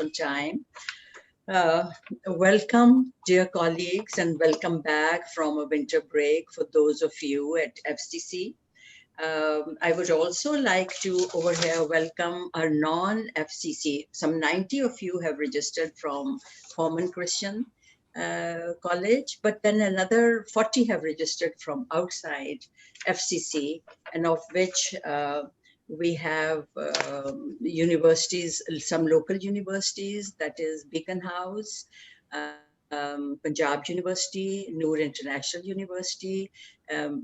time. Welcome, dear colleagues, and welcome back from a winter break for those of you at FCC. I would also like to over here welcome our non-FCC. Some 90 of you have registered from Common Christian College, but then another 40 have registered from outside FCC, and of which we have universities, some local universities, that is Beacon House, Punjab University, Noor International University,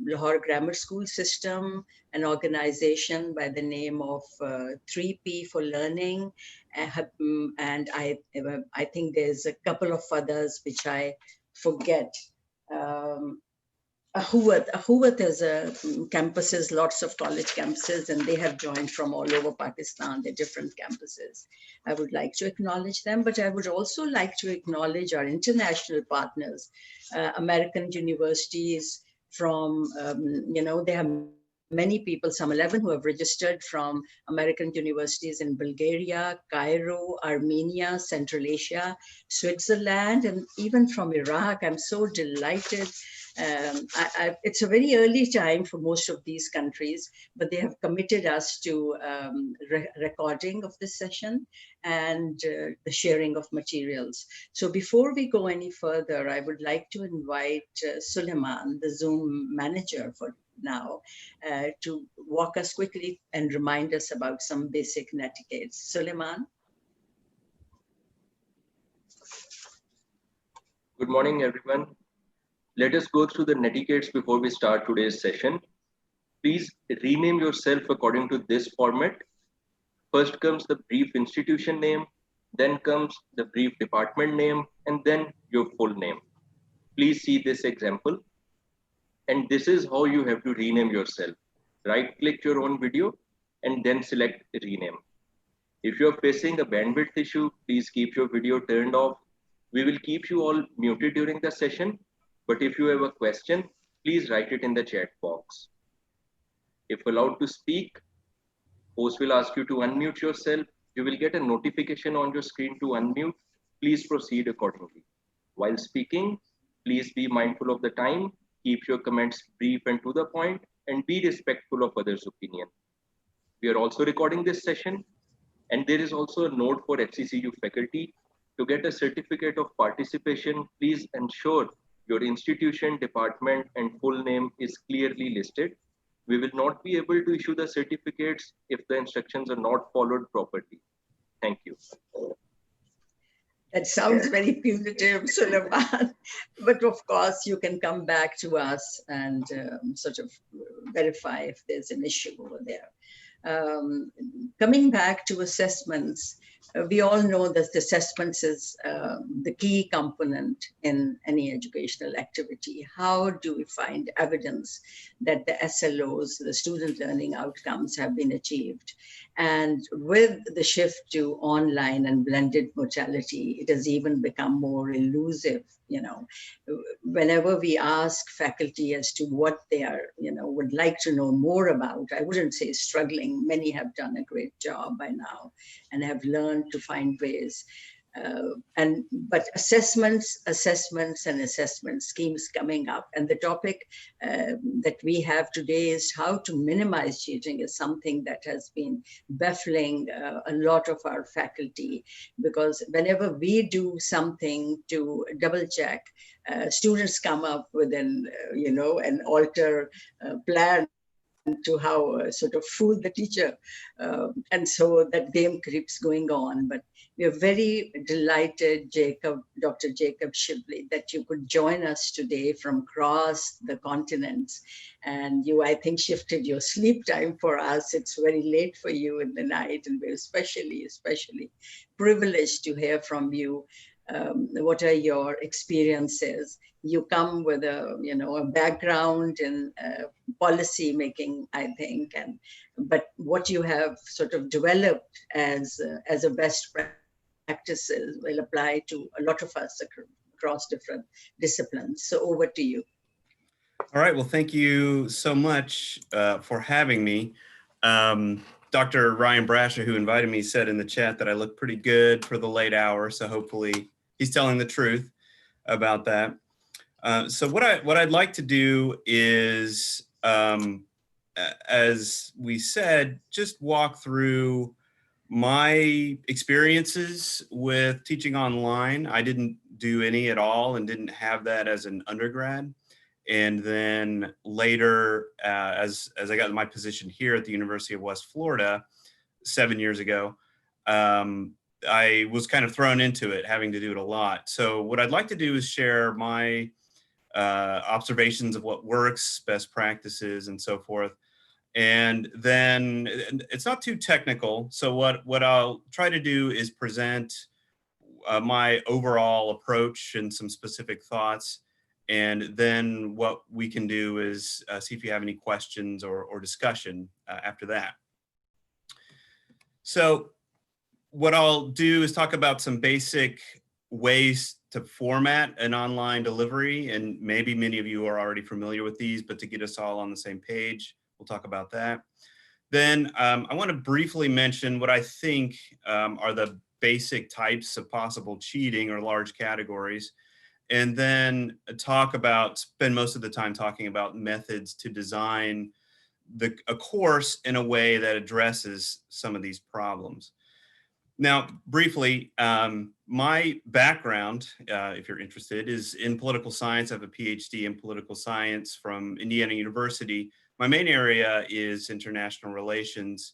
Lahore Grammar School System, an organization by the name of 3P for Learning, and I think there's a couple of others which I forget. Ahuvat is campuses, lots of college campuses, and they have joined from all over Pakistan, the different campuses. I would like to acknowledge them, but I would also like to acknowledge our international partners, American universities from, they have many people, some 11 who have registered from American universities in Bulgaria, Cairo, Armenia, Central Asia, Switzerland, and even from Iraq. I'm so delighted. It's a very early time for most of these countries, but they have committed us to recording of this session and the sharing of materials. So before we go any further, I would like to invite Suleiman, the Zoom manager for now, to walk us quickly and remind us about some basic etiquettes. Suleiman? Good morning, everyone. Let us go through the netiquettes before we start today's session. Please rename yourself according to this format. First comes the brief institution name, then comes the brief department name, and then your full name. Please see this example. And this is how you have to rename yourself. Right-click your own video and then select rename. If you're facing a bandwidth issue, please keep your video turned off. We will keep you all muted during the session, but if you have a question, please write it in the chat box. If allowed to speak, host will ask you to unmute yourself. You will get a notification on your screen to unmute. Please proceed accordingly. While speaking, please be mindful of the time, keep your comments brief and to the point, and be respectful of others' opinion. We are also recording this session, and there is also a note for FCCU faculty. To get a certificate of participation, please ensure your institution, department, and full name is clearly listed. We will not be able to issue the certificates if the instructions are not followed properly. Thank you. That sounds very punitive, Suleiman. But of course, you can come back to us and sort of verify if there's an issue over there. Coming back to assessments, we all know that assessments is the key component in any educational activity. How do we find evidence that the SLOs, the student learning outcomes, have been achieved? And with the shift to online and blended modality, it has even become more elusive. Whenever we ask faculty as to what they are, would like to know more about, I wouldn't say struggling. Many have done a great job by now and have learned to find ways. But assessments schemes coming up. And the topic that we have today is how to minimize cheating is something that has been baffling a lot of our faculty, because whenever we do something to double check, students come up with an alter plan to how sort of fool the teacher. And so that game keeps going on. But we are very delighted, Dr. Jacob Shibley, that you could join us today from across the continents. And you, I think, shifted your sleep time for us. It's very late for you in the night, and we're especially privileged to hear from you. What are your experiences? You come with a background in policy making, I think, but what you have sort of developed as a best practices will apply to a lot of us across different disciplines. So over to you. All right. Well, thank you so much for having me. Dr. Ryan Brasher, who invited me, said in the chat that I look pretty good for the late hour. So hopefully he's telling the truth about that. So what I'd like to do is, as we said, just walk through my experiences with teaching online. I didn't do any at all and didn't have that as an undergrad. And then later, as I got my position here at the University of West Florida 7 years ago, I was kind of thrown into it, having to do it a lot. So what I'd like to do is share my observations of what works, best practices, and so forth. And then it's not too technical. So what I'll try to do is present my overall approach and some specific thoughts. And then what we can do is see if you have any questions or discussion after that. So what I'll do is talk about some basic ways to format an online delivery. And maybe many of you are already familiar with these, but to get us all on the same page, we'll talk about that. Then I want to briefly mention what I think are the basic types of possible cheating or large categories. And then spend most of the time talking about methods to design a course in a way that addresses some of these problems. Now, briefly, my background, if you're interested, is in political science. I have a PhD in political science from Indiana University. My main area is international relations,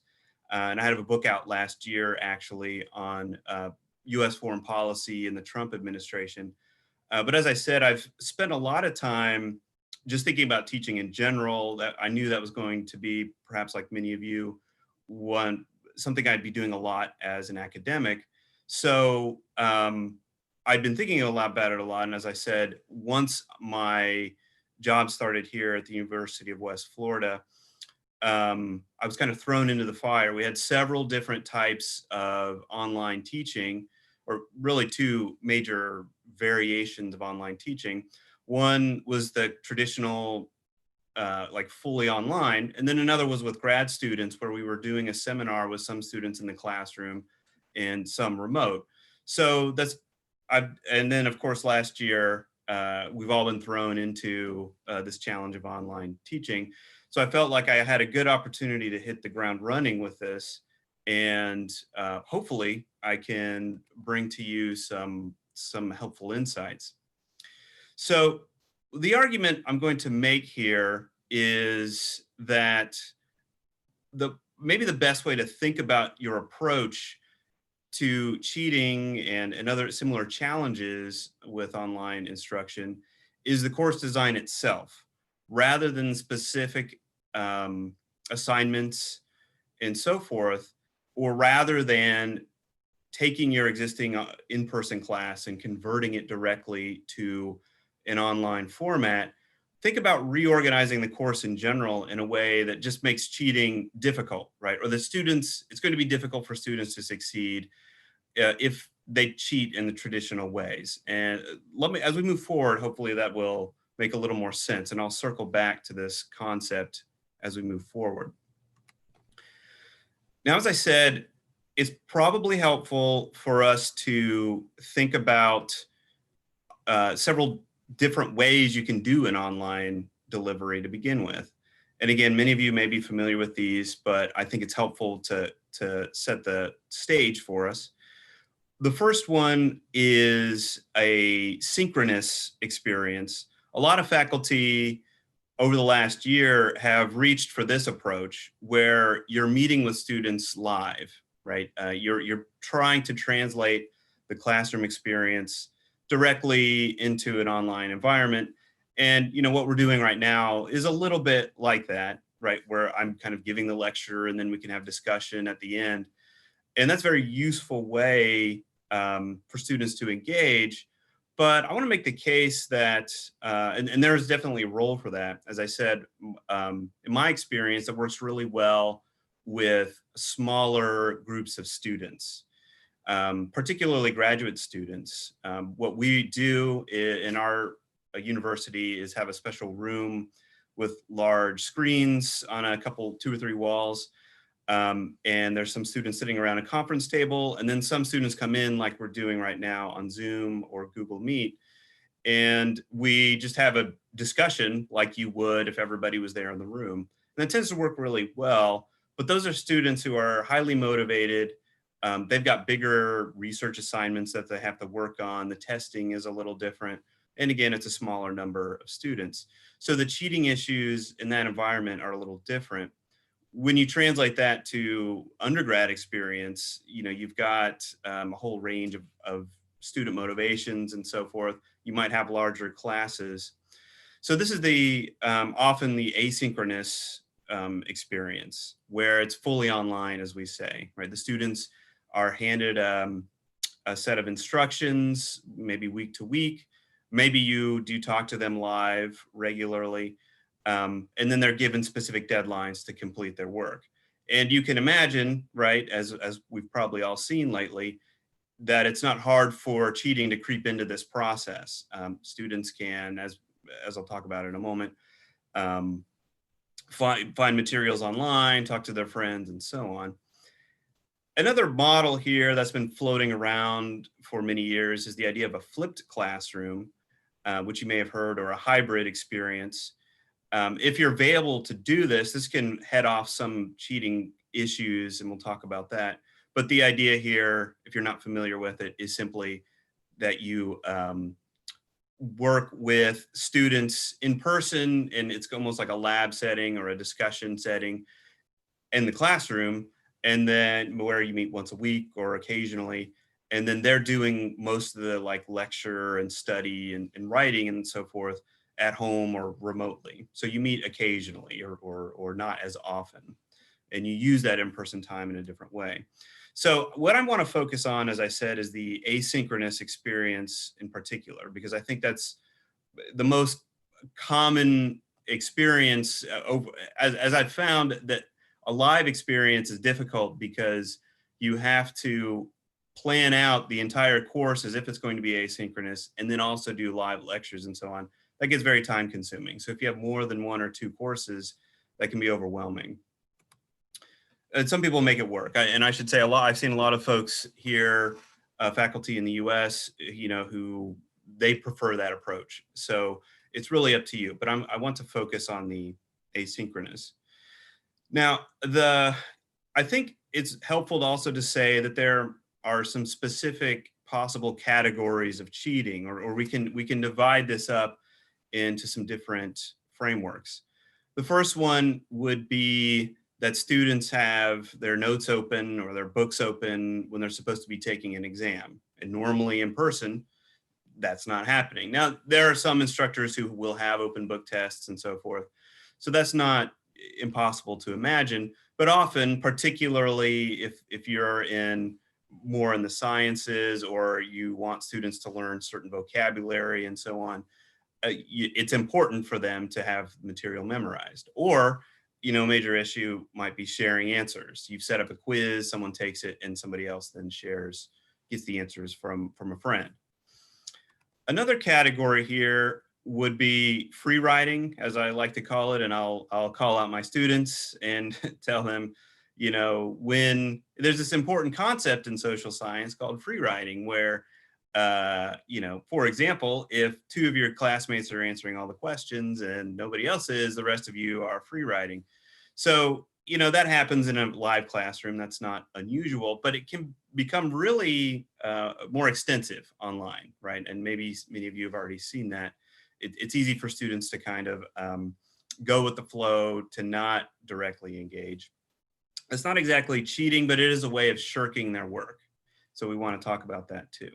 and I had a book out last year, actually, on U.S. foreign policy in the Trump administration. But as I said, I've spent a lot of time just thinking about teaching in general. That I knew that was going to be, perhaps like many of you, something I'd be doing a lot as an academic. So I'd been thinking a lot about it a lot. And as I said, once my job started here at the University of West Florida, I was kind of thrown into the fire. We had several different types of online teaching, or really two major variations of online teaching. One was the traditional like fully online. And then another was with grad students, where we were doing a seminar with some students in the classroom and some remote. So and then of course last year, we've all been thrown into this challenge of online teaching. So I felt like I had a good opportunity to hit the ground running with this. And hopefully I can bring to you some helpful insights. So the argument I'm going to make here is that maybe the best way to think about your approach to cheating and other similar challenges with online instruction is the course design itself, rather than specific assignments and so forth, or rather than taking your existing in-person class and converting it directly to an online format. Think about reorganizing the course in general in a way that just makes cheating difficult, right? Or it's going to be difficult for students to succeed if they cheat in the traditional ways. And as we move forward, hopefully that will make a little more sense. And I'll circle back to this concept as we move forward. Now, as I said, it's probably helpful for us to think about several different ways you can do an online delivery to begin with. And again, many of you may be familiar with these, but I think it's helpful to set the stage for us. The first one is a synchronous experience. A lot of faculty over the last year have reached for this approach, where you're meeting with students live, right? You're trying to translate the classroom experience directly into an online environment. And what we're doing right now is a little bit like that, right? Where I'm kind of giving the lecture and then we can have discussion at the end. And that's a very useful way for students to engage. But I want to make the case that, and there's definitely a role for that. As I said, in my experience, it works really well with smaller groups of students, particularly graduate students. What we do in our university is have a special room with large screens on two or three walls. And there's some students sitting around a conference table, and then some students come in like we're doing right now on Zoom or Google Meet. And we just have a discussion like you would if everybody was there in the room. And that tends to work really well. But those are students who are highly motivated. They've got bigger research assignments that they have to work on. The testing is a little different. And again, it's a smaller number of students. So the cheating issues in that environment are a little different. When you translate that to undergrad experience, you've got a whole range of student motivations and so forth. You might have larger classes. So this is the often the asynchronous experience where it's fully online, as we say, right? The students are handed a set of instructions, maybe week to week. Maybe you do talk to them live regularly, and then they're given specific deadlines to complete their work. And you can imagine, right, as we've probably all seen lately, that it's not hard for cheating to creep into this process. Students can, as I'll talk about in a moment, find materials online, talk to their friends, and so on. Another model here that's been floating around for many years is the idea of a flipped classroom, which you may have heard, or a hybrid experience. If you're available to do this, this can head off some cheating issues, and we'll talk about that. But the idea here, if you're not familiar with it, is simply that you work with students in person, and it's almost like a lab setting or a discussion setting in the classroom, and then where you meet once a week or occasionally, and then they're doing most of the like lecture and study and writing and so forth at home or remotely. So you meet occasionally or not as often, and you use that in-person time in a different way. So what I want to focus on, as I said, is the asynchronous experience in particular, because I think that's the most common experience as I've found that a live experience is difficult because you have to plan out the entire course as if it's going to be asynchronous, and then also do live lectures and so on. That gets very time consuming. So if you have more than one or two courses, that can be overwhelming. And some people make it work. And I should say I've seen a lot of folks here, faculty in the US, who they prefer that approach. So it's really up to you, but I want to focus on the asynchronous. Now, I think it's helpful to also to say that there are some specific possible categories of cheating, or we can divide this up into some different frameworks. The first one would be that students have their notes open or their books open when they're supposed to be taking an exam. And normally in person, that's not happening. Now, there are some instructors who will have open book tests and so forth. So that's not impossible to imagine, but often, particularly if you're more in the sciences, or you want students to learn certain vocabulary and so on, it's important for them to have material memorized. Or, a major issue might be sharing answers. You've set up a quiz, someone takes it, and somebody else then gets the answers from a friend. Another category here would be free writing, as I like to call it, and I'll call out my students and tell them, when there's this important concept in social science called free writing, where for example, if two of your classmates are answering all the questions and nobody else is, the rest of you are free writing. So, that happens in a live classroom. That's not unusual, but it can become really more extensive online, right? And maybe many of you have already seen that. It's easy for students to kind of go with the flow, to not directly engage. It's not exactly cheating, but it is a way of shirking their work. So we want to talk about that too.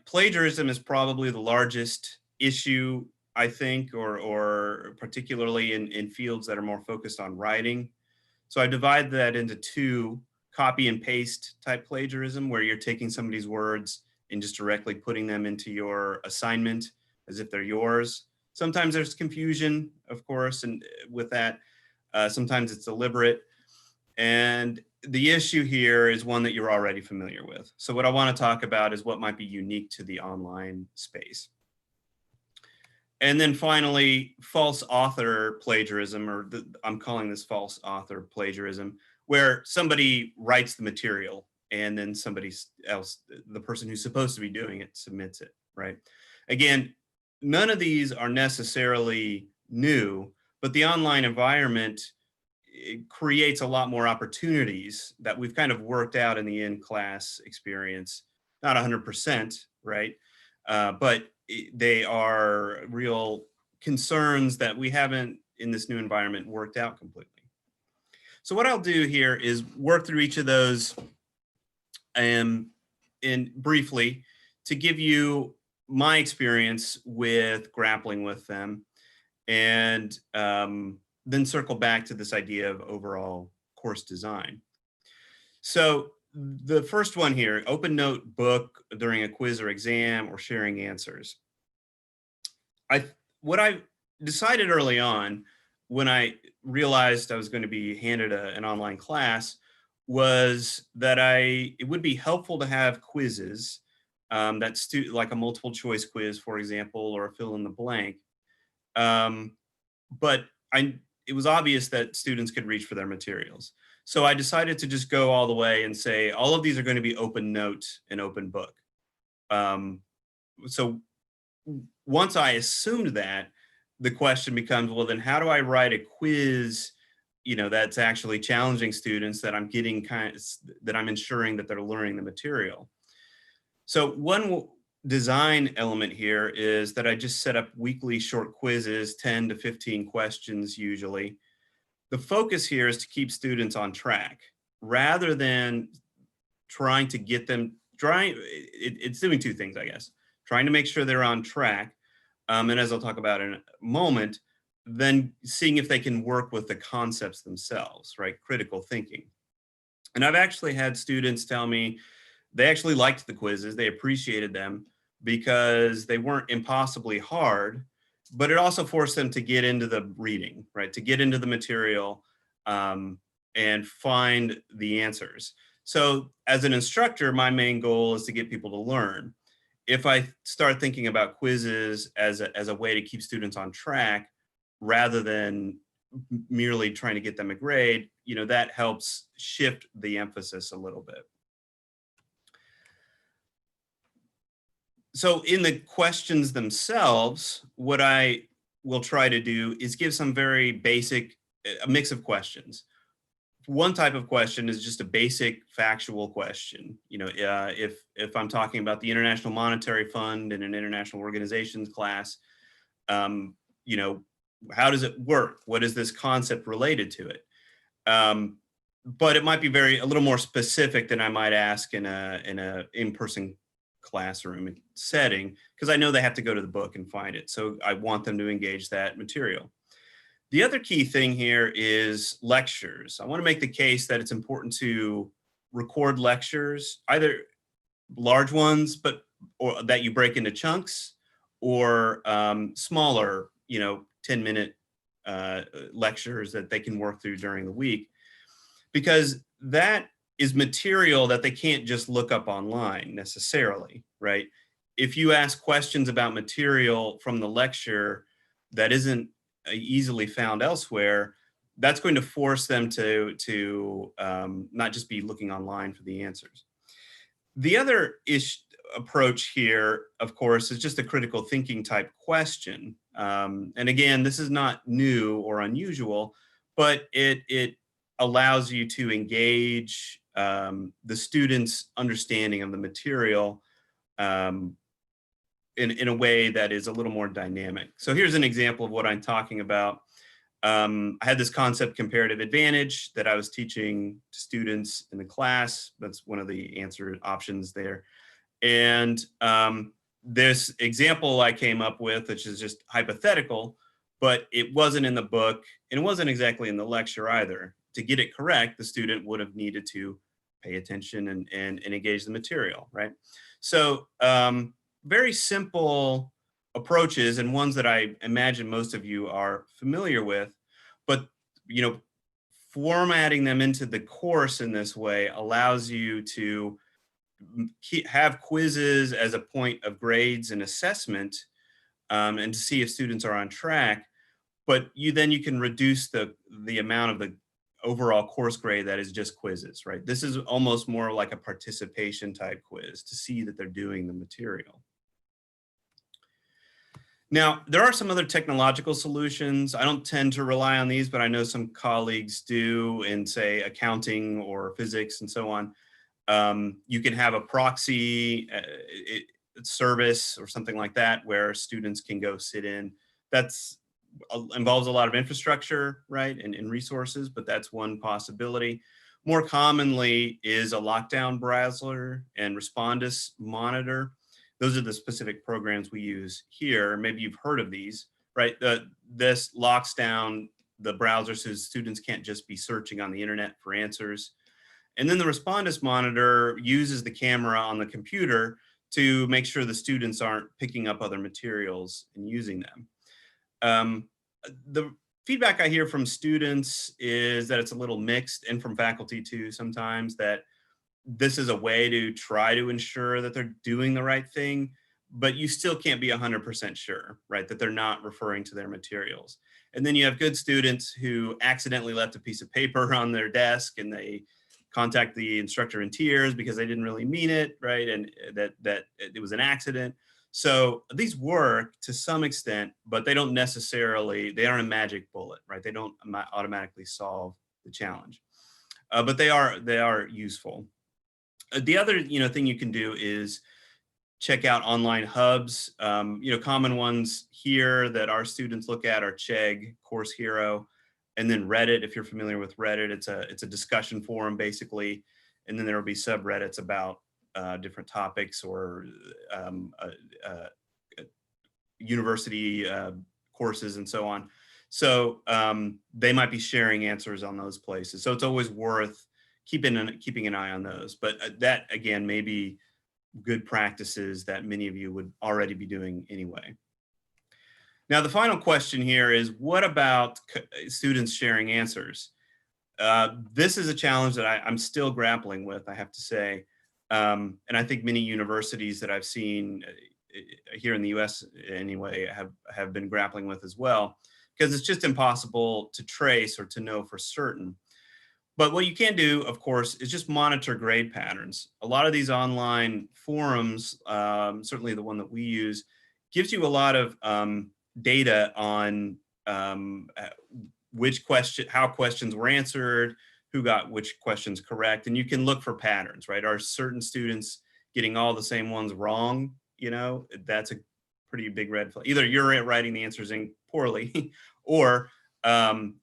Plagiarism is probably the largest issue, I think, or particularly in fields that are more focused on writing. So I divide that into two: copy and paste type plagiarism, where you're taking somebody's words and just directly putting them into your assignment as if they're yours. Sometimes there's confusion, of course, and with that, sometimes it's deliberate. And the issue here is one that you're already familiar with. So what I want to talk about is what might be unique to the online space. And then finally, false author plagiarism, or I'm calling this false author plagiarism, where somebody writes the material and then somebody else, the person who's supposed to be doing it, submits it, right? Again, none of these are necessarily new, but the online environment, it creates a lot more opportunities that we've kind of worked out in the in-class experience. Not 100%, right? But they are real concerns that we haven't, in this new environment, worked out completely. So what I'll do here is work through each of those in briefly to give you my experience with grappling with them, and then circle back to this idea of overall course design. So the first one here, open notebook during a quiz or exam or sharing answers. What I decided early on when I realized I was going to be handed an online class was that it would be helpful to have quizzes like a multiple choice quiz, for example, or a fill in the blank. But it was obvious that students could reach for their materials. So I decided to just go all the way and say, all of these are going to be open note and open book. So once I assumed that, the question becomes, well, then how do I write a quiz, that's actually challenging students, that I'm getting that I'm ensuring that they're learning the material? So one design element here is that I just set up weekly short quizzes, 10 to 15 questions usually. The focus here is to keep students on track rather than trying to get them, it's doing two things, I guess. Trying to make sure they're on track, and as I'll talk about in a moment, then seeing if they can work with the concepts themselves, right? Critical thinking. And I've actually had students tell me they actually liked the quizzes, they appreciated them because they weren't impossibly hard, but it also forced them to get into the reading, right? To get into the material and find the answers. So as an instructor, my main goal is to get people to learn. If I start thinking about quizzes as a way to keep students on track, rather than merely trying to get them a grade, that helps shift the emphasis a little bit. So in the questions themselves, what I will try to do is give some very basic, a mix of questions. One type of question is just a basic factual question. If I'm talking about the International Monetary Fund in an international organizations class, how does it work? What is this concept related to it? But it might be a little more specific than I might ask in a in-person classroom setting, because I know they have to go to the book and find it. So I want them to engage that material. The other key thing here is lectures. I want to make the case that it's important to record lectures, either large ones, or that you break into chunks, or smaller, 10-minute lectures that they can work through during the week, because that is material that they can't just look up online necessarily, right? If you ask questions about material from the lecture that isn't easily found elsewhere, that's going to force them to not just be looking online for the answers. The other approach here, of course, is just a critical thinking type question. And again, this is not new or unusual, but it allows you to engage the student's understanding of the material in a way that is a little more dynamic. So here's an example of what I'm talking about. I had this concept, comparative advantage, that I was teaching to students in the class. That's one of the answer options there. And this example I came up with, which is just hypothetical, but it wasn't in the book and it wasn't exactly in the lecture either. To get it correct, the student would have needed to pay attention and engage the material, right? So very simple approaches, and ones that I imagine most of you are familiar with, but formatting them into the course in this way allows you to have quizzes as a point of grades and assessment, and to see if students are on track. But you can reduce the amount of the overall course grade that is just quizzes, right? This is almost more like a participation type quiz to see that they're doing the material. Now, there are some other technological solutions. I don't tend to rely on these, but I know some colleagues do in, say, accounting or physics and so on. You can have a proxy service or something like that where students can go sit in. That's involves a lot of infrastructure, right, and resources, but that's one possibility. More commonly is a lockdown browser and Respondus monitor. Those are the specific programs we use here. Maybe you've heard of these, right? This locks down the browser so students can't just be searching on the internet for answers. And then the Respondus monitor uses the camera on the computer to make sure the students aren't picking up other materials and using them. The feedback I hear from students is that it's a little mixed, and from faculty too sometimes, that this is a way to try to ensure that they're doing the right thing, but you still can't be 100% sure, right, that they're not referring to their materials. And then you have good students who accidentally left a piece of paper on their desk and they contact the instructor in tears because they didn't really mean it, right, and that it was an accident. So these work to some extent, but they don't necessarily, they aren't a magic bullet, right? They don't automatically solve the challenge, but they are useful. The other thing you can do is check out online hubs. Common ones here that our students look at are Chegg, Course Hero, and then Reddit. If you're familiar with Reddit, it's a discussion forum basically, and then there will be subreddits about different topics or university courses and so on. So they might be sharing answers on those places. So it's always worth keeping an eye on those. But that, again, may be good practices that many of you would already be doing anyway. Now, the final question here is, what about students sharing answers? This is a challenge that I'm still grappling with, I have to say. And I think many universities that I've seen here in the US anyway have been grappling with as well, because it's just impossible to trace or to know for certain. But what you can do, of course, is just monitor grade patterns. A lot of these online forums, certainly the one that we use, gives you a lot of data on how questions were answered, who got which questions correct, and you can look for patterns, right? Are certain students getting all the same ones wrong? That's a pretty big red flag. Either you're writing the answers in poorly, or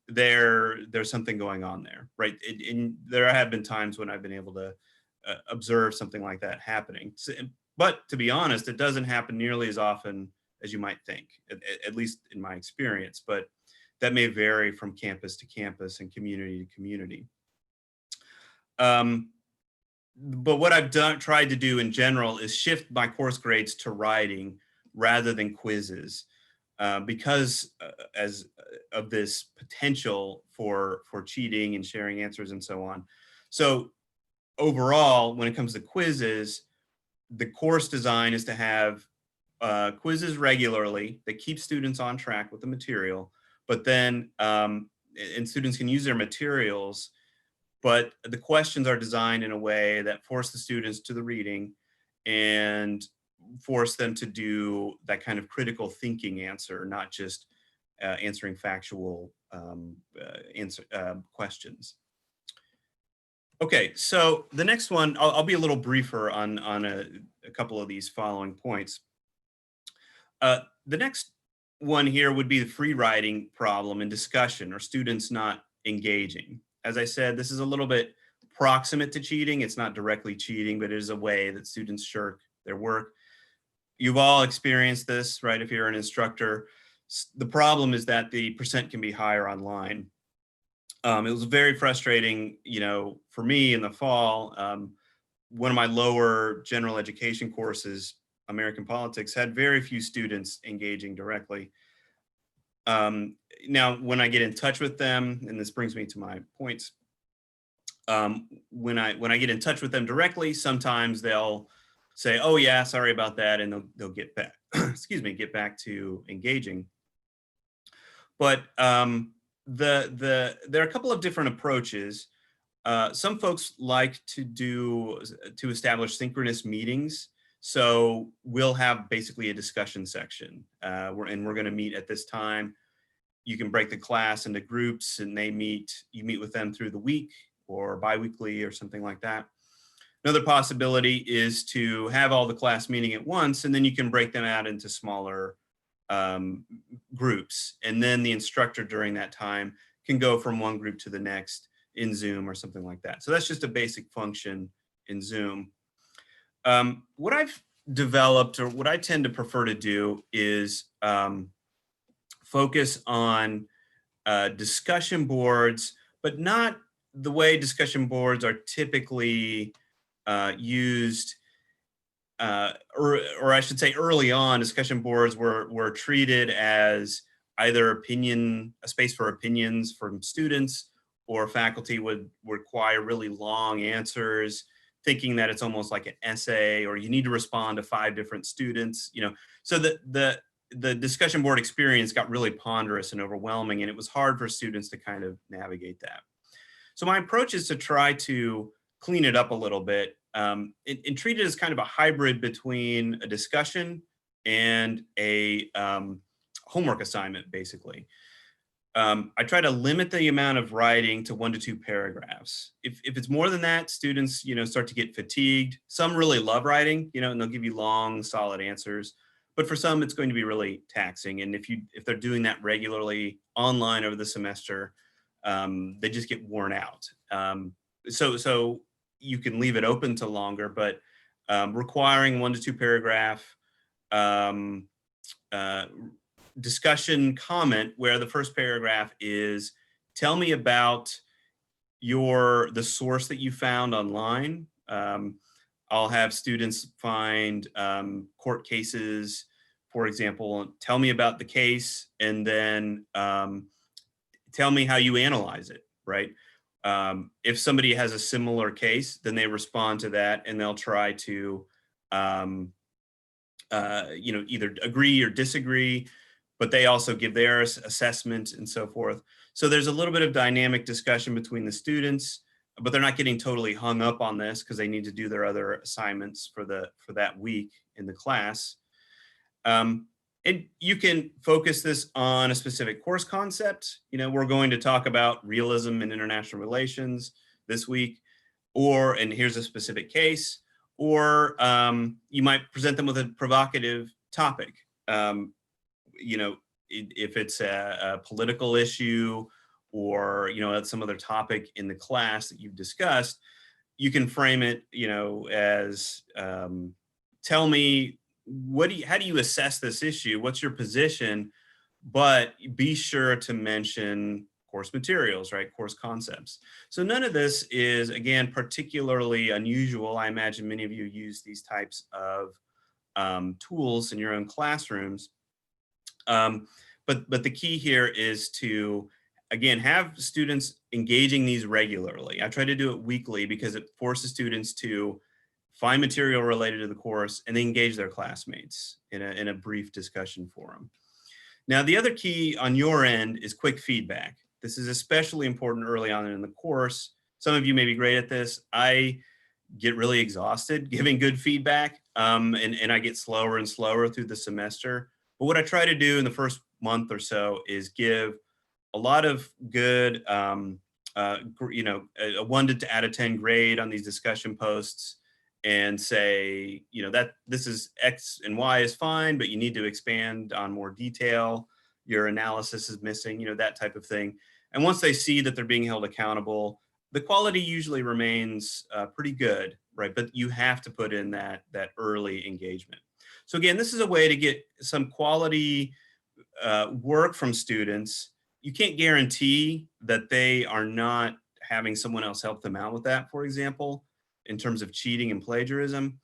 there's something going on there, right? And there have been times when I've been able to observe something like that happening. But to be honest, it doesn't happen nearly as often as you might think, at least in my experience. But that may vary from campus to campus and community to community. But what I've tried to do in general is shift my course grades to writing rather than quizzes, because of this potential for cheating and sharing answers and so on. So overall, when it comes to quizzes, the course design is to have quizzes regularly that keep students on track with the material, but then, and students can use their materials, but the questions are designed in a way that force the students to the reading and force them to do that kind of critical thinking answer, not just answering factual questions. Okay, so the next one, I'll be a little briefer on a couple of these following points. The next one here would be the free writing problem and discussion, or students not engaging. As I said, this is a little bit proximate to cheating. It's not directly cheating, but it is a way that students shirk their work. You've all experienced this, right? If you're an instructor, the problem is that the percent can be higher online. It was very frustrating, for me in the fall. One of my lower general education courses, American politics, had very few students engaging directly. Now, when I get in touch with them, and this brings me to my points, when I get in touch with them directly, sometimes they'll say, "Oh yeah, sorry about that," and they'll get back excuse me, get back to engaging. But there are a couple of different approaches. Some folks like to establish synchronous meetings. So we'll have basically a discussion section, and we're going to meet at this time. You can break the class into groups, and you meet with them through the week or biweekly or something like that. Another possibility is to have all the class meeting at once, and then you can break them out into smaller groups. And then the instructor during that time can go from one group to the next in Zoom or something like that. So that's just a basic function in Zoom. What I've developed, or what I tend to prefer to do, is focus on discussion boards, but not the way discussion boards are typically used, or I should say early on, discussion boards were treated as either a space for opinions from students, or faculty would require really long answers, thinking that it's almost like an essay, or you need to respond to 5 different students, So the discussion board experience got really ponderous and overwhelming, and it was hard for students to kind of navigate that. So my approach is to try to clean it up a little bit, and treat it as kind of a hybrid between a discussion and a homework assignment, basically. I try to limit the amount of writing to 1 to 2 paragraphs. If it's more than that, students, start to get fatigued. Some really love writing, and they'll give you long, solid answers. But for some, it's going to be really taxing. And if they're doing that regularly online over the semester, they just get worn out. So you can leave it open to longer, but requiring 1 to 2 paragraph discussion comment, where the first paragraph is, tell me about the source that you found online. I'll have students find court cases, for example. Tell me about the case, and then tell me how you analyze it, right? If somebody has a similar case, then they respond to that, and they'll try to either agree or disagree, but they also give their assessment and so forth. So there's a little bit of dynamic discussion between the students, but they're not getting totally hung up on this because they need to do their other assignments for that week in the class. And you can focus this on a specific course concept. We're going to talk about realism and international relations this week, and here's a specific case, or you might present them with a provocative topic. If it's a political issue, or some other topic in the class that you've discussed, you can frame it as, tell me, how do you assess this issue? What's your position? But be sure to mention course materials, right? Course concepts. So none of this is, again, particularly unusual. I imagine many of you use these types of tools in your own classrooms. But the key here is to, again, have students engaging these regularly. I try to do it weekly because it forces students to find material related to the course and engage their classmates in a brief discussion forum. Now, the other key on your end is quick feedback. This is especially important early on in the course. Some of you may be great at this. I get really exhausted giving good feedback, and I get slower and slower through the semester. But what I try to do in the first month or so is give a lot of good, a 1 out of 10 grade on these discussion posts, and say, that this is X and Y is fine, but you need to expand on more detail. Your analysis is missing, that type of thing. And once they see that they're being held accountable, the quality usually remains pretty good, right? But you have to put in that early engagement. So again, this is a way to get some quality work from students. You can't guarantee that they are not having someone else help them out with that, for example, in terms of cheating and plagiarism.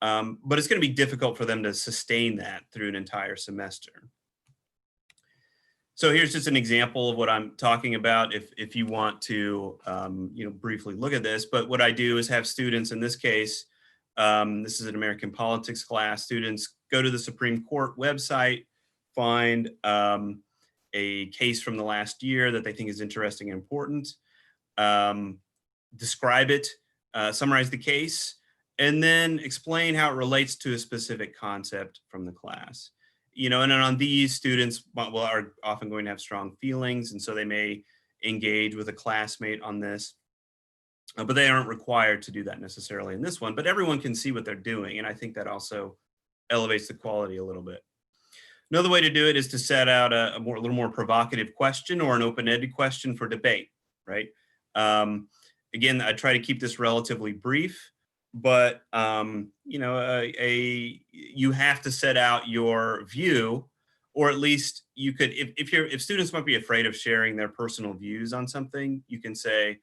But it's going to be difficult for them to sustain that through an entire semester. So here's just an example of what I'm talking about if you want to briefly look at this. But what I do is have students, in this case, This is an American politics class. Students go to the Supreme Court website, find a case from the last year that they think is interesting and important, describe it, summarize the case, and then explain how it relates to a specific concept from the class. And then on these, students are often going to have strong feelings, and so they may engage with a classmate on this. But they aren't required to do that necessarily in this one, but everyone can see what they're doing. And I think that also elevates the quality a little bit. Another way to do it is to set out a little more provocative question or an open-ended question for debate, right? Again, I try to keep this relatively brief, but you have to set out your view, or at least you could, if students might be afraid of sharing their personal views on something, you can say,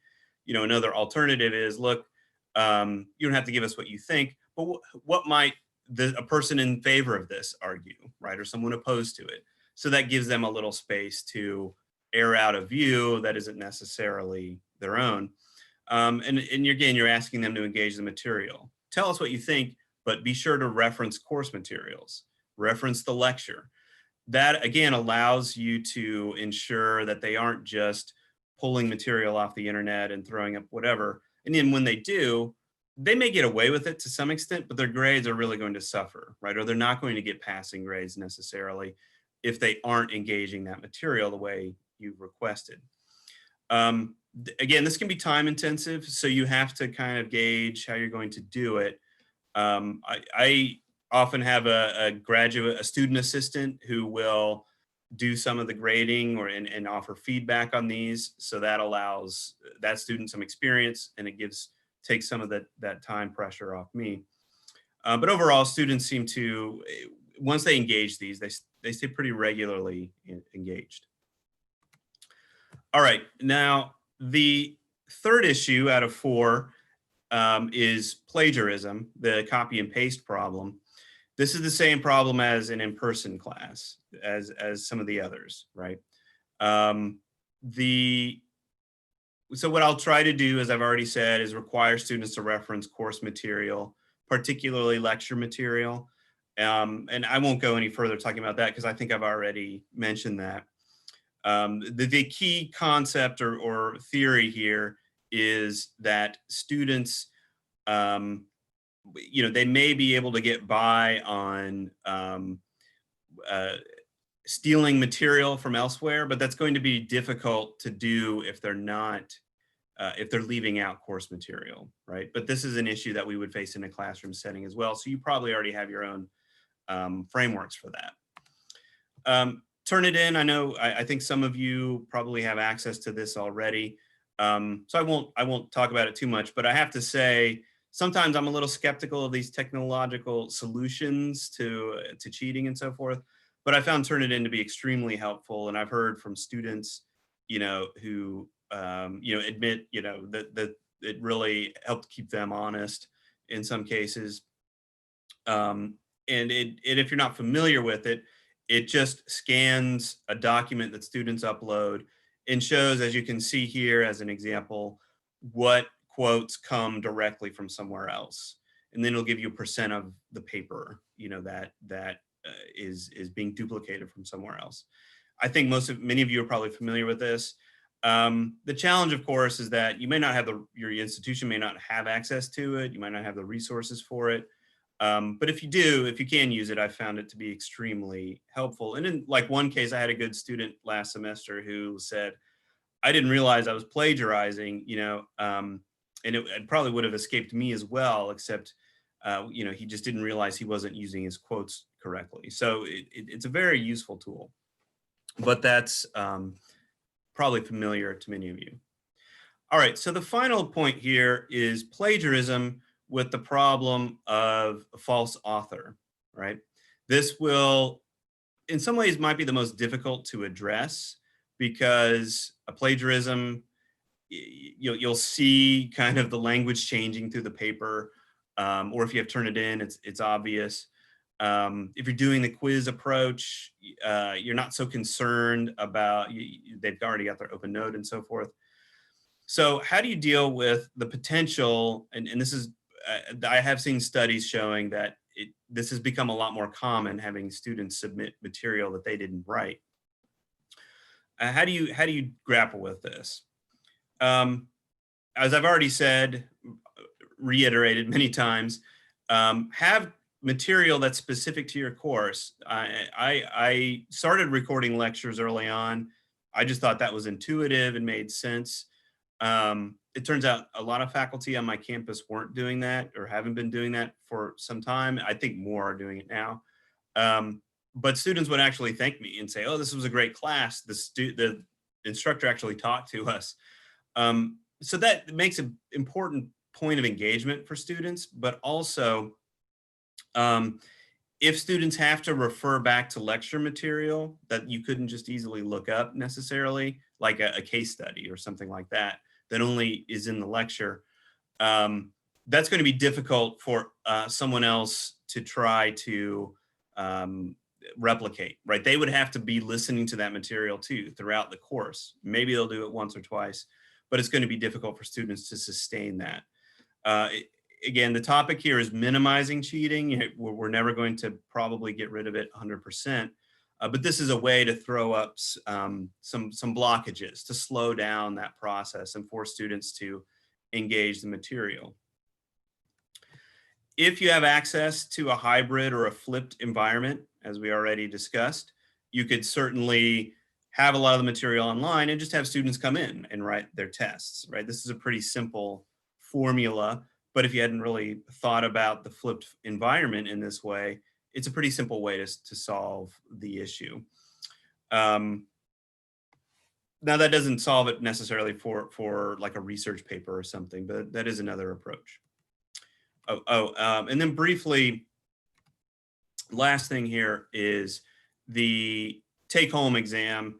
another alternative is, look, you don't have to give us what you think, but what might a person in favor of this argue, right? Or someone opposed to it. So that gives them a little space to air out a view that isn't necessarily their own. And again, you're asking them to engage the material. Tell us what you think, but be sure to reference course materials, reference the lecture. That, again, allows you to ensure that they aren't just pulling material off the internet and throwing up whatever. And then when they do, they may get away with it to some extent, but their grades are really going to suffer, right? Or they're not going to get passing grades necessarily if they aren't engaging that material the way you've requested. Again, this can be time intensive, so you have to kind of gauge how you're going to do it. I often have a student assistant who will do some of the grading and offer feedback on these. So that allows that student some experience, and it takes some of that time pressure off me. But overall, students seem to, once they engage these, they stay pretty regularly engaged. All right, now the third issue out of 4 is plagiarism, the copy and paste problem. This is the same problem as an in-person class, as some of the others, right? So what I'll try to do, as I've already said, is require students to reference course material, particularly lecture material. And I won't go any further talking about that because I think I've already mentioned that. The key concept or theory here is that students, they may be able to get by on stealing material from elsewhere, but that's going to be difficult to do if they're not, if they're leaving out course material, right? But this is an issue that we would face in a classroom setting as well. So you probably already have your own frameworks for that. Turnitin, I think some of you probably have access to this already. So I won't talk about it too much, but I have to say, sometimes I'm a little skeptical of these technological solutions to cheating and so forth. But I found Turnitin to be extremely helpful, and I've heard from students, who admit, that it really helped keep them honest in some cases. And if you're not familiar with it, it just scans a document that students upload and shows, as you can see here as an example, what quotes come directly from somewhere else. And then it'll give you a percent of the paper, that is being duplicated from somewhere else. I think many of you are probably familiar with this. The challenge, of course, is that you may not have your institution may not have access to it. You might not have the resources for it. But if you can use it, I found it to be extremely helpful. And in one case, I had a good student last semester who said, I didn't realize I was plagiarizing, and it probably would have escaped me as well, except, he just didn't realize he wasn't using his quotes correctly. So it's a very useful tool, but that's probably familiar to many of you. All right, so the final point here is plagiarism with the problem of a false author, right? This will, in some ways, might be the most difficult to address because a plagiarism, you'll see kind of the language changing through the paper, or if you have Turnitin, it's obvious. If you're doing the quiz approach, you're not so concerned about, they've already got their open note and so forth. So how do you deal with the potential, and this is I have seen studies showing that this has become a lot more common, having students submit material that they didn't write. How do you grapple with this? As I've already said, reiterated many times, have material that's specific to your course. I started recording lectures early on. I just thought that was intuitive and made sense. It turns out a lot of faculty on my campus weren't doing that or haven't been doing that for some time. I think more are doing it now. But students would actually thank me and say, "Oh, this was a great class. The instructor actually talked to us." So that makes an important point of engagement for students, but also if students have to refer back to lecture material that you couldn't just easily look up necessarily, like a case study or something like that, that only is in the lecture, that's going to be difficult for someone else to try to replicate, right? They would have to be listening to that material too throughout the course. Maybe they'll do it once or twice, but it's going to be difficult for students to sustain that. Again, the topic here is minimizing cheating. We're never going to probably get rid of it 100%, but this is a way to throw up some blockages to slow down that process and force students to engage the material. If you have access to a hybrid or a flipped environment, as we already discussed, you could certainly have a lot of the material online and just have students come in and write their tests, right? This is a pretty simple formula, but if you hadn't really thought about the flipped environment in this way, it's a pretty simple way to solve the issue. Now that doesn't solve it necessarily for like a research paper or something, but that is another approach. And then briefly, last thing here is the take-home exam.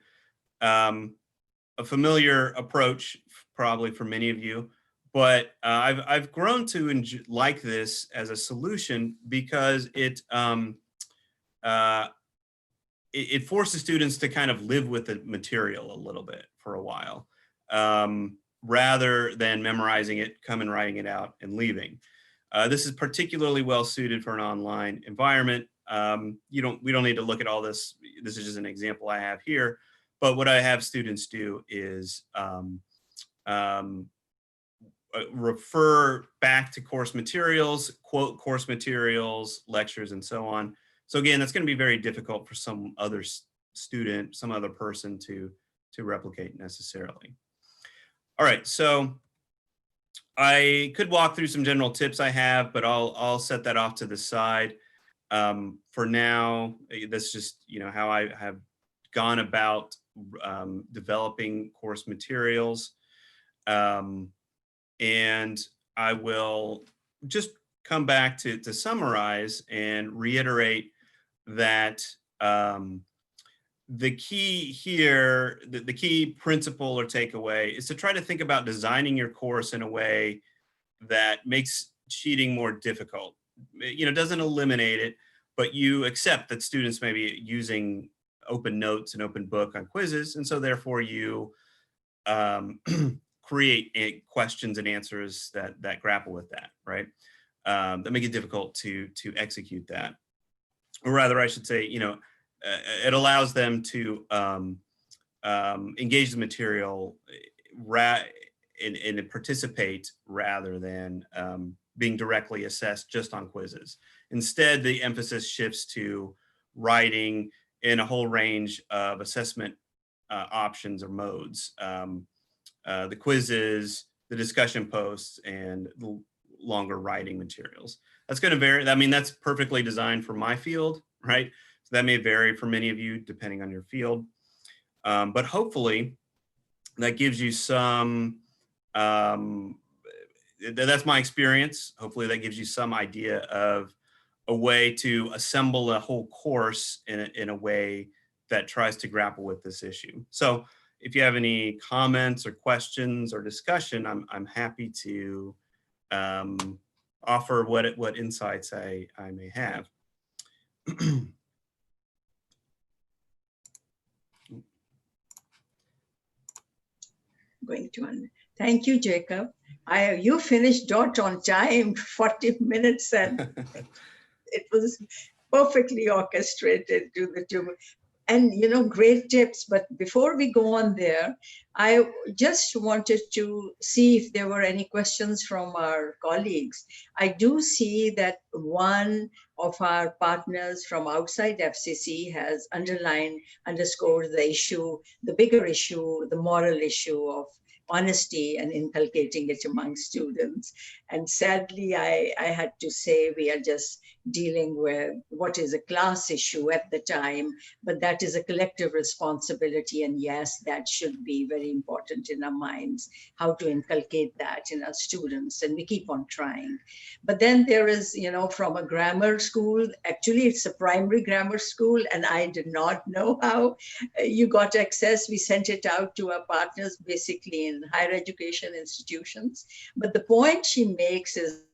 A familiar approach probably for many of you, but I've grown to like this as a solution because it forces students to kind of live with the material a little bit for a while, rather than memorizing it, come and writing it out and leaving. This is particularly well suited for an online environment. We don't need to look at all this. This is just an example I have here. But what I have students do is refer back to course materials, quote course materials, lectures, and so on. So again, that's going to be very difficult for some other student, some other person to replicate necessarily. All right, so I could walk through some general tips I have, but I'll set that off to the side. For now, that's just how I have gone about developing course materials. And I will just come back to summarize and reiterate that the key here, the key principle or takeaway is to try to think about designing your course in a way that makes cheating more difficult. Doesn't eliminate it, but you accept that students may be using open notes and open book on quizzes, and so therefore you create questions and answers that grapple with that, right? That make it difficult to execute that, or rather, I should say, it allows them to engage the material and participate rather than being directly assessed just on quizzes. Instead, the emphasis shifts to writing in a whole range of assessment options or modes. The quizzes, the discussion posts, and the longer writing materials. That's going to vary. I mean, that's perfectly designed for my field, right? So that may vary for many of you depending on your field. But hopefully that gives you some, that's my experience. Hopefully that gives you some idea of a way to assemble a whole course in a way that tries to grapple with this issue. So if you have any comments or questions or discussion, I'm happy to offer what insights I may have. Thank you, Jacob. You finished dot on time, 40 minutes, and it was perfectly orchestrated to the two. And great tips. But before we go on there, I just wanted to see if there were any questions from our colleagues. I do see that one of our partners from outside FCC has underscored the issue, the bigger issue, the moral issue of honesty and inculcating it among students. And sadly, I had to say we are just dealing with what is a class issue at the time, but that is a collective responsibility. And yes, that should be very important in our minds, how to inculcate that in our students. And we keep on trying. But then there is, from a grammar school, actually it's a primary grammar school, and I did not know how you got access. We sent it out to our partners, basically in higher education institutions. But the point she makes is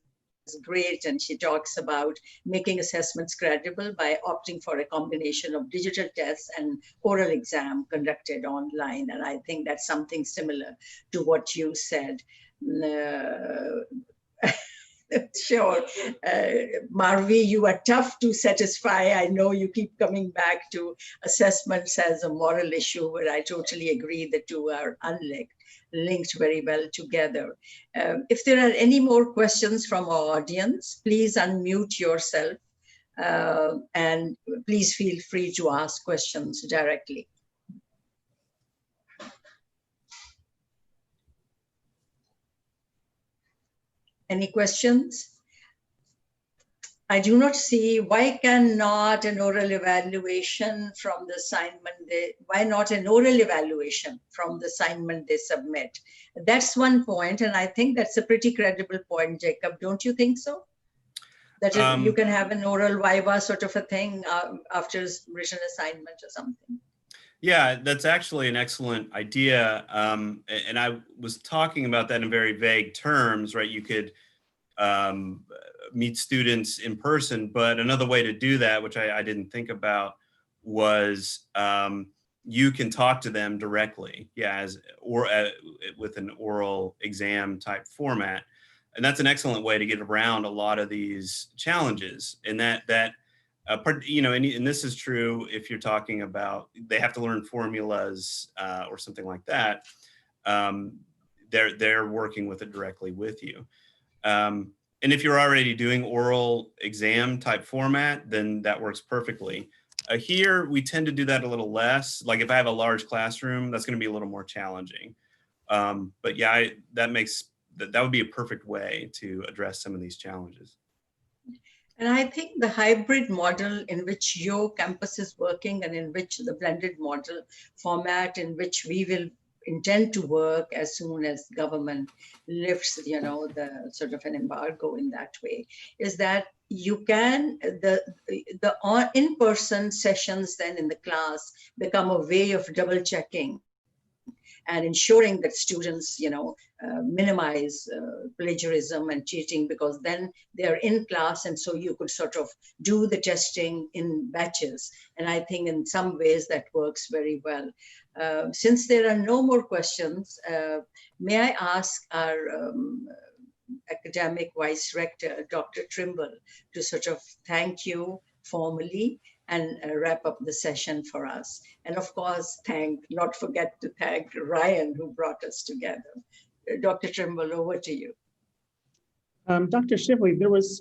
great, and she talks about making assessments credible by opting for a combination of digital tests and oral exam conducted online. And I think that's something similar to what you said. Sure. Marvi, you are tough to satisfy. I know you keep coming back to assessments as a moral issue, but I totally agree the two are linked very well together. If there are any more questions from our audience, please unmute yourself and please feel free to ask questions directly. Any questions? I do not see, why cannot an oral evaluation from the assignment, why not an oral evaluation from the assignment they submit? That's one point, and I think that's a pretty credible point, Jacob. Don't you think so? That you can have an oral viva sort of a thing after written assignment or something. Yeah, that's actually an excellent idea. And I was talking about that in very vague terms, right? You could meet students in person, but another way to do that, which I didn't think about, was you can talk to them directly, with an oral exam type format. And that's an excellent way to get around a lot of these challenges. And and this is true if you're talking about they have to learn formulas or something like that. They're working with it directly with you. And if you're already doing oral exam type format, then that works perfectly. Here, we tend to do that a little less. Like if I have a large classroom, that's going to be a little more challenging. But yeah, that would be a perfect way to address some of these challenges. And I think the hybrid model in which your campus is working and in which the blended model format in which we will intend to work as soon as government lifts, the sort of an embargo in that way, is that you can, the in-person sessions then in the class become a way of double checking and ensuring that students, minimize plagiarism and cheating, because then they're in class, and so you could sort of do the testing in batches. And I think in some ways that works very well. Since there are no more questions, may I ask our academic vice rector, Dr. Trimble, to sort of thank you formally and wrap up the session for us. And of course, not forget to thank Ryan, who brought us together. Dr. Trimble, over to you. Dr. Shively, there was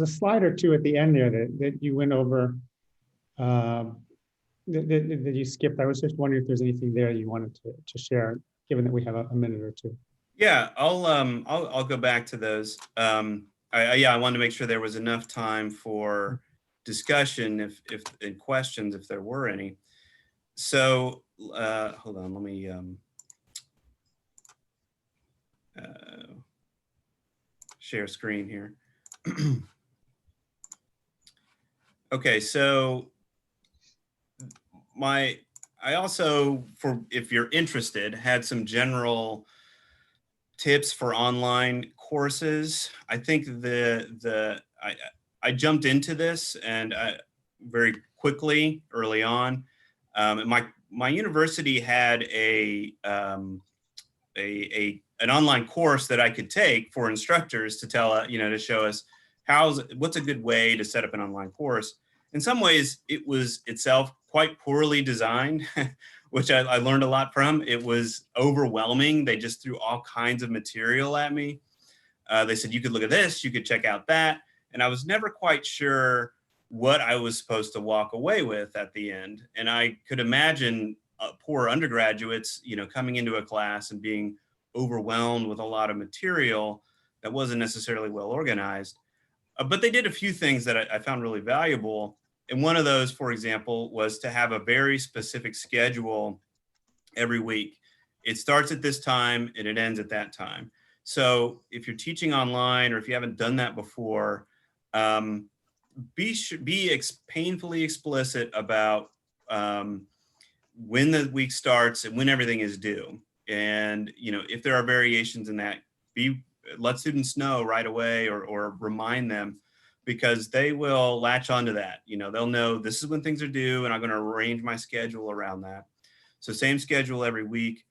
a slide or two at the end there that you went over, that you skipped. I was just wondering if there's anything there you wanted to share, given that we have a minute or two. Yeah, I'll go back to those. I wanted to make sure there was enough time for discussion and questions if there were any. So hold on, let me share screen here. Okay, so I also, if you're interested, had some general tips for online courses. I think I jumped into this and very quickly early on. My university had a an online course that I could take for instructors to tell, to show us what's a good way to set up an online course. In some ways, it was itself quite poorly designed, which I learned a lot from. It was overwhelming. They just threw all kinds of material at me. They said, you could look at this, you could check out that. And I was never quite sure what I was supposed to walk away with at the end. And I could imagine poor undergraduates, coming into a class and being overwhelmed with a lot of material that wasn't necessarily well organized. But they did a few things that I found really valuable. And one of those, for example, was to have a very specific schedule every week. It starts at this time and it ends at that time. So if you're teaching online, or if you haven't done that before, be painfully explicit about when the week starts and when everything is due. And if there are variations in that, let students know right away, or remind them, because they will latch onto that. They'll know this is when things are due, and I'm going to arrange my schedule around that. So same schedule every week.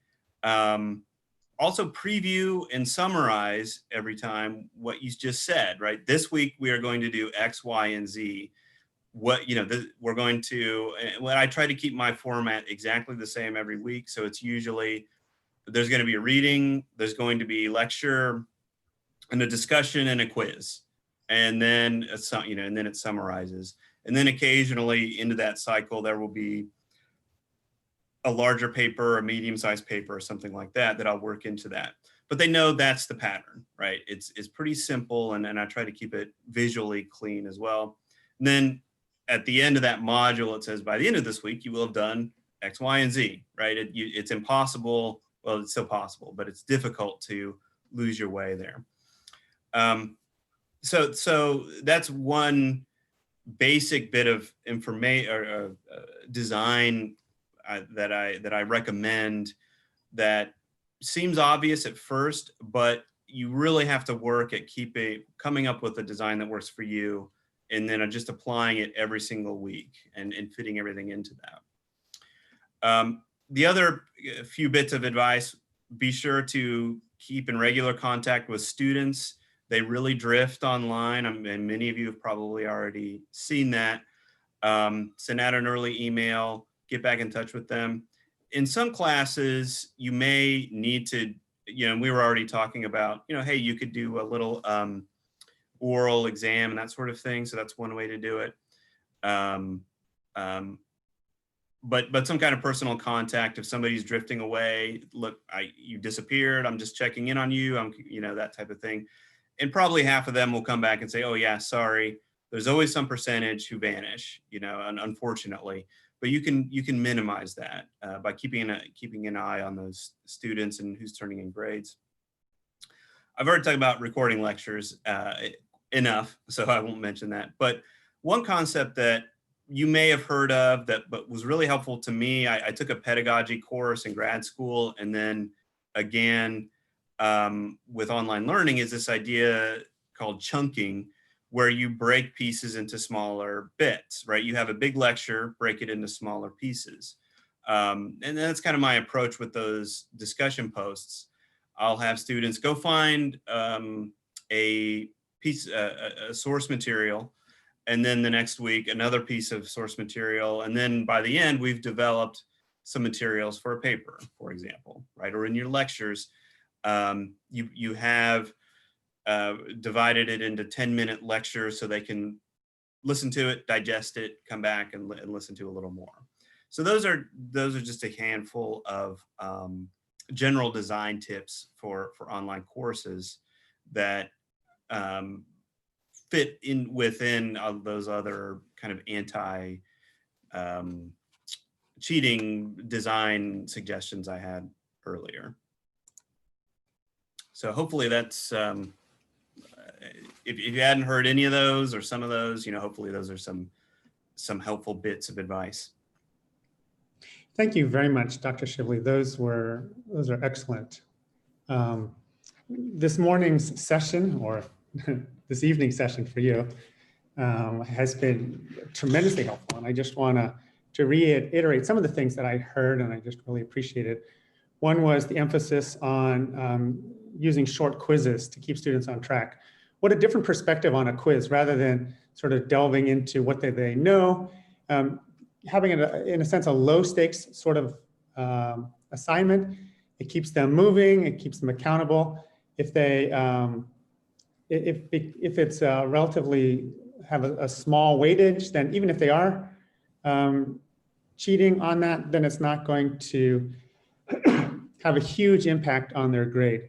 Also preview and summarize every time what you just said, right? This week we are going to do X, Y, and Z. We're going to, when I try to keep my format exactly the same every week. So it's usually, there's going to be a reading, there's going to be lecture, and a discussion and a quiz. And then, and then it summarizes. And then occasionally into that cycle, there will be a larger paper, a medium-sized paper, or something like that I'll work into that. But they know that's the pattern, right? It's pretty simple, and I try to keep it visually clean as well. And then at the end of that module, it says, by the end of this week, you will have done X, Y, and Z, right? It's impossible. Well, it's still possible, but it's difficult to lose your way there. So that's one basic bit of information or design that I recommend, that seems obvious at first, but you really have to work at coming up with a design that works for you, and then just applying it every single week and fitting everything into that. The other few bits of advice: be sure to keep in regular contact with students. They really drift online, and many of you have probably already seen that. Send out an early email, get back in touch with them. In some classes, you may need to, we were already talking about, hey, you could do a little oral exam and that sort of thing. So that's one way to do it. But some kind of personal contact. If somebody's drifting away, look, you disappeared, I'm just checking in on you, that type of thing. And probably half of them will come back and say, oh yeah, sorry. There's always some percentage who vanish, unfortunately. But you can minimize that by keeping an eye on those students and who's turning in grades. I've already talked about recording lectures enough, so I won't mention that. But one concept that you may have heard of but was really helpful to me, I took a pedagogy course in grad school, and then again with online learning, is this idea called chunking, where you break pieces into smaller bits, right? You have a big lecture, break it into smaller pieces. And that's kind of my approach with those discussion posts. I'll have students go find a source material, and then the next week, another piece of source material. And then by the end, we've developed some materials for a paper, for example, right? Or in your lectures, you have divided it into 10-minute lectures so they can listen to it, digest it, come back and listen to a little more. So those are just a handful of general design tips for online courses that fit in within those other kind of anti cheating design suggestions I had earlier. So hopefully that's, if you hadn't heard any of those or some of those, hopefully those are some helpful bits of advice. Thank you very much, Dr. Shively. Those are excellent. This morning's session, or this evening's session for you, has been tremendously helpful. And I just want to reiterate some of the things that I heard, and I just really appreciate it. One was the emphasis on using short quizzes to keep students on track. What a different perspective on a quiz rather than sort of delving into what they know. Having, in a sense, a low stakes sort of assignment. It keeps them moving, it keeps them accountable. If they, if it's relatively have a small weightage, then even if they are cheating on that, then it's not going to have a huge impact on their grade.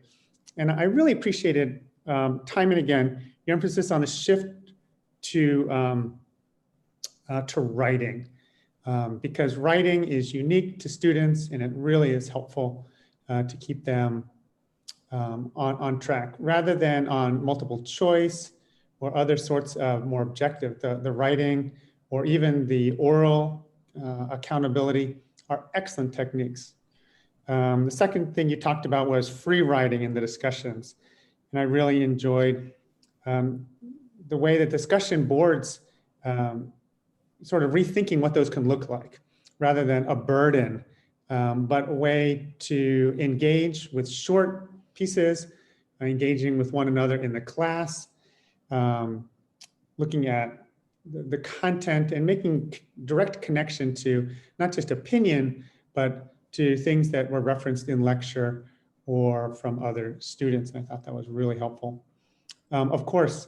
And I really appreciated time and again your emphasis on the shift to writing, because writing is unique to students and it really is helpful to keep them on track rather than on multiple choice or other sorts of more objective. The writing or even the oral accountability are excellent techniques. The second thing you talked about was free writing in the discussions. And I really enjoyed the way that discussion boards sort of rethinking what those can look like rather than a burden, but a way to engage with short pieces, engaging with one another in the class, looking at the content and making direct connection to not just opinion, but to things that were referenced in lecture or from other students. And I thought that was really helpful. Of course,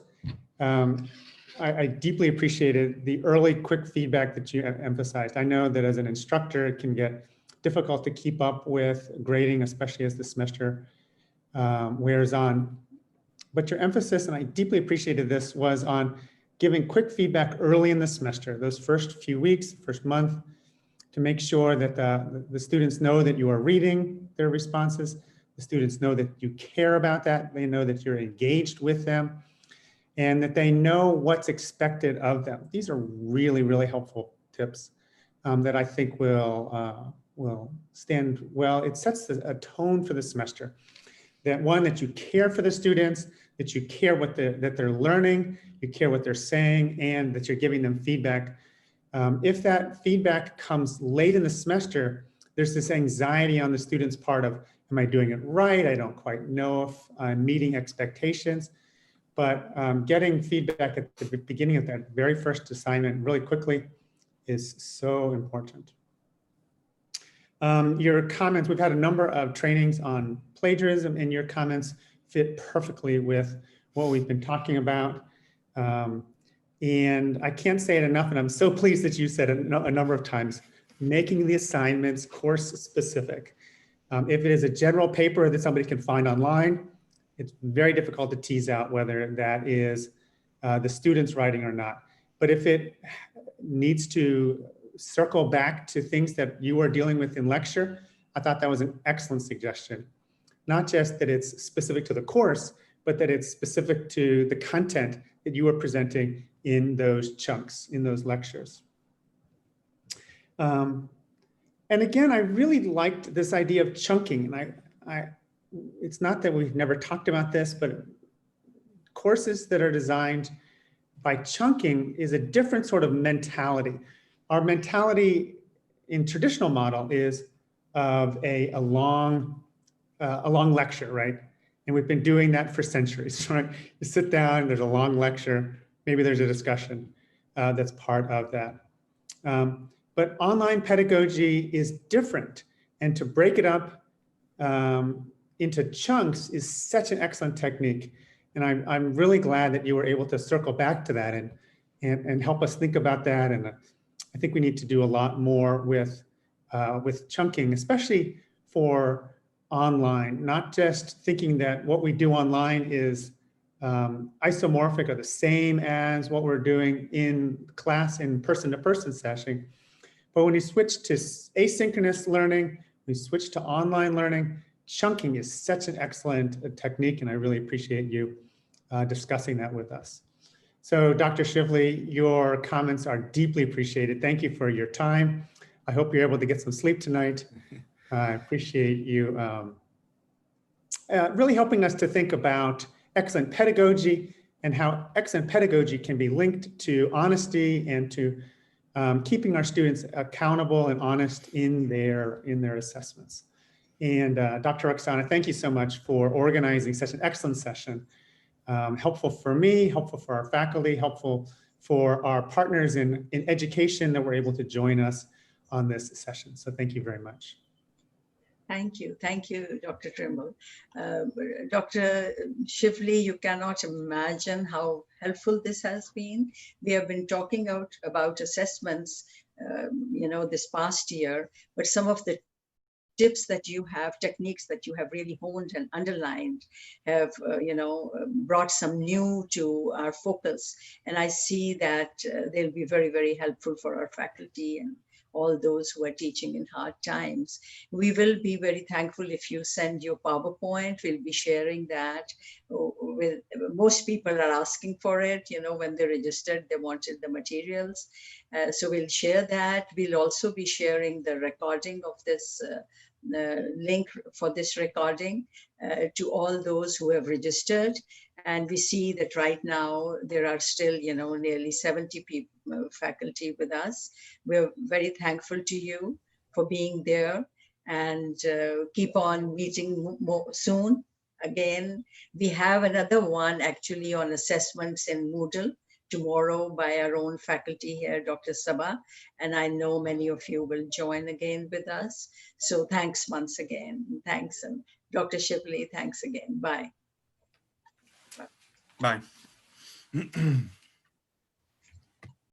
I deeply appreciated the early quick feedback that you emphasized. I know that as an instructor, it can get difficult to keep up with grading, especially as the semester wears on. But your emphasis, and I deeply appreciated this, was on giving quick feedback early in the semester, those first few weeks, first month, to make sure that the students know that you are reading their responses. The students know that you care about that. They know that you're engaged with them and that they know what's expected of them. These are really, really helpful tips that I think will stand well. It sets a tone for the semester. That one, that you care for the students, that you care that they're learning, you care what they're saying, and that you're giving them feedback. If that feedback comes late in the semester, there's this anxiety on the student's part of, am I doing it right? I don't quite know if I'm meeting expectations. But getting feedback at the beginning of that very first assignment really quickly is so important. Your comments, we've had a number of trainings on plagiarism, and your comments fit perfectly with what we've been talking about. And I can't say it enough, and I'm so pleased that you said it a number of times, making the assignments course specific. If it is a general paper that somebody can find online, it's very difficult to tease out whether that is the student's writing or not. But if it needs to circle back to things that you are dealing with in lecture, I thought that was an excellent suggestion. Not just that it's specific to the course, but that it's specific to the content that you are presenting in those chunks, in those lectures. And again, I really liked this idea of chunking. And it's not that we've never talked about this, but courses that are designed by chunking is a different sort of mentality. Our mentality in traditional model is of a long lecture, right? And we've been doing that for centuries, right? You sit down, there's a long lecture, maybe there's a discussion that's part of that. But online pedagogy is different. And to break it up into chunks is such an excellent technique. And I'm really glad that you were able to circle back to that and help us think about that. And I think we need to do a lot more with chunking, especially for online, not just thinking that what we do online is isomorphic or the same as what we're doing in class in person-to-person session. But when you switch to asynchronous learning, we switch to online learning, chunking is such an excellent technique, and I really appreciate you discussing that with us. So Dr. Shively, your comments are deeply appreciated. Thank you for your time. I hope you're able to get some sleep tonight. I appreciate you really helping us to think about excellent pedagogy and how excellent pedagogy can be linked to honesty and to keeping our students accountable and honest in their assessments. And Dr. Oksana, thank you so much for organizing such an excellent session. Helpful for me, helpful for our faculty, helpful for our partners in education that were able to join us on this session. So thank you very much. Thank you, Dr. Trimble. Dr. Shively, you cannot imagine how helpful this has been. We have been talking about assessments, this past year, but some of the tips that you have, techniques that you have really honed and underlined have, brought some new to our focus. And I see that they'll be very, very helpful for our faculty and all those who are teaching in hard times. We will be very thankful if you send your PowerPoint. We'll be sharing that with, most people are asking for it, when they registered, they wanted the materials. So we'll share that. We'll also be sharing the recording of this link for this recording to all those who have registered. And we see that right now there are still, nearly 70 people, faculty with us. We're very thankful to you for being there, and keep on meeting more soon. Again, we have another one actually on assessments in Moodle tomorrow by our own faculty here, Dr. Sabha, and I know many of you will join again with us. So thanks once again. Thanks, and Dr. Shipley, thanks again. Bye. Bye.